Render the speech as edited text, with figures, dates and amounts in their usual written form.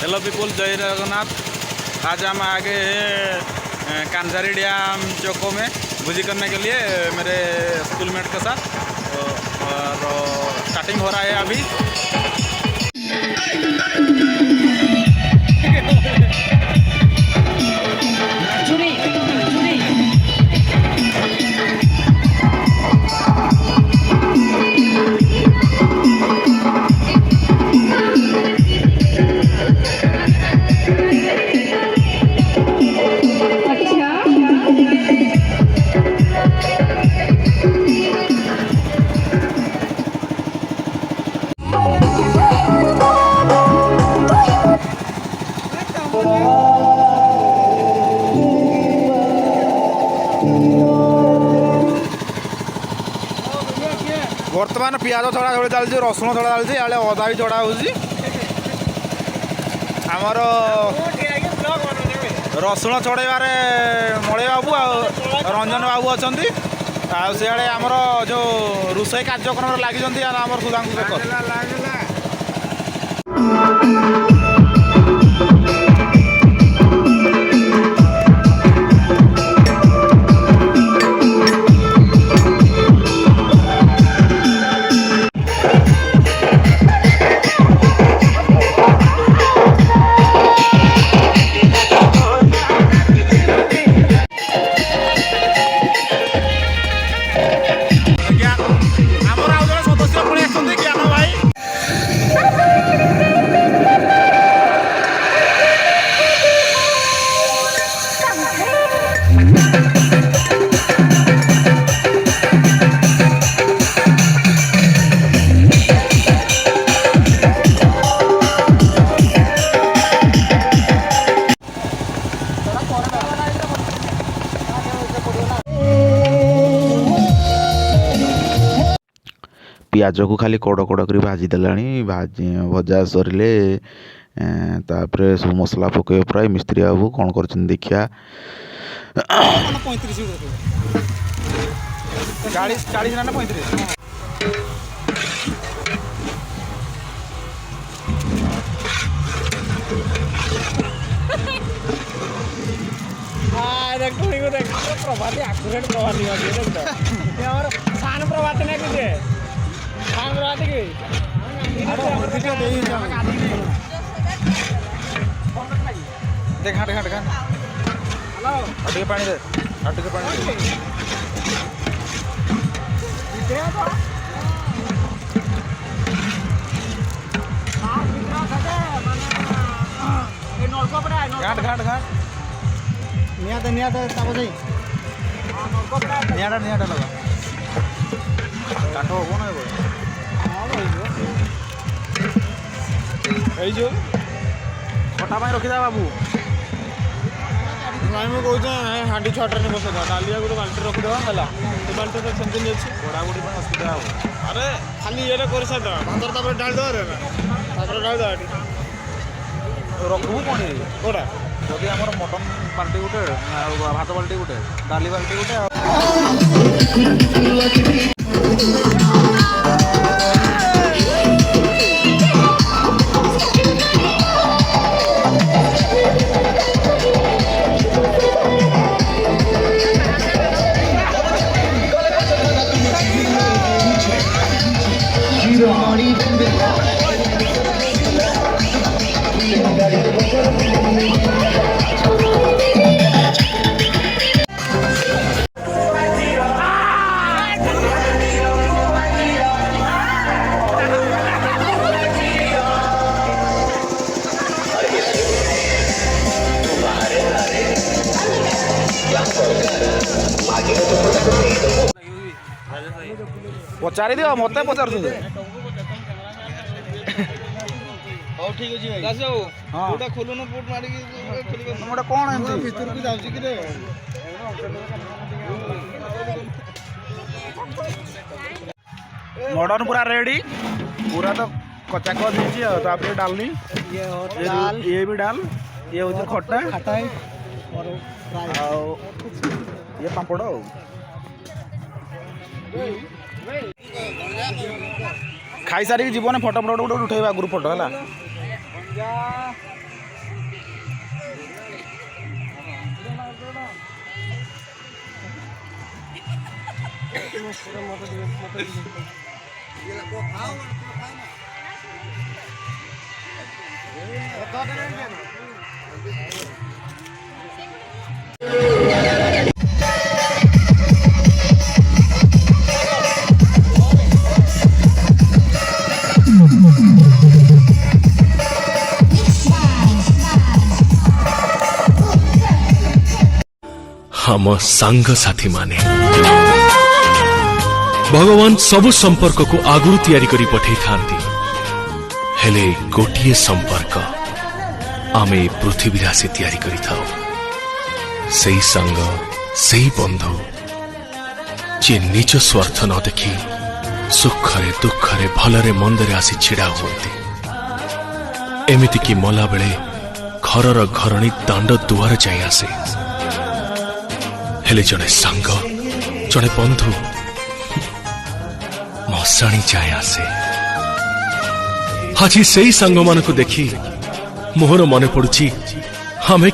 Hello people, जय जगन्नाथ। आज हम आगे हैं कांझारी डैम चौकों में भोजी करने के लिए मेरे स्कूलमेट के साथ। और स्टार्टिंग हो रहा है अभी। बर्तमान पियाज छड़ा छड़ी चलती, रसुण छड़ा चलती, आड़े अदा भी छड़ा हो। आमर रसुण छड़ाइबार मलय बाबू आ रंजन बाबू अच्छा। सियाड़े आमर जो रोषई कार्यक्रम लगी आम सुधांशु शेखर। पियाज को खाली कड़ कड़ कर भाजी देलानी। भजा सरिले तापर सब मसला पकईब प्राय मिस्त्री बाबू कौन कर देखिया। 40 ना 35 प्रभाती आकुरेट प्रभाती सान प्रभाती ना कि सान प्रभाती की देख हाँ हाँ हाँ हेलो पानी दे पानी घाट घाट घाट नियाते ताप जाई नियाटा लगा काठ हो ना जो खटा रखीद बाबू मुझे कौन हाँ छटा नहीं बस डालिया गोटे बाल्टी रखीद है बाल्टी तो सेमती नहीं अच्छे गोड़ागुड़ी असुविधा हो। अरे खाली ये कर सारी भातर ढाल दे ढाल दे रखू कौन कौटा जदि आम मटन बाल्टी गोटे भात बाल्टी गोटे डाली बाल्टी गोटे पचारि दियो मत पचार गोटे खोलुन पुट मारिक कौन भितर को जाऊँ कि मटन पूरा रेडी पूरा तो कच्चा कर दीजिए डालनी ये भी डाल ये हूँ खट्टा ये पापड़ खाई सारी जीवन फोटो फोटो गोटे उठेबा ग्रुप फोटो है। हम सांग साथी माने भगवान सबु संपर्क को आगुरु तैयारी करी पठै थांती हेले गोटिए संपर्क आमे पृथ्वी राशि तैयारी करी थाओ सेई संग सेई बंधु जे निज स्वार्थ न देखी सुखरे दुखरे भलरे मंदरे आसी छिड़ा होती एमिति की मला बेले घरर घरणी दांड दुआर जाई आसे हेले जने सांग जने बंधु मशाणी जाए आसे आज से सांग मान को देखी मोहर मन पड़ुची हमें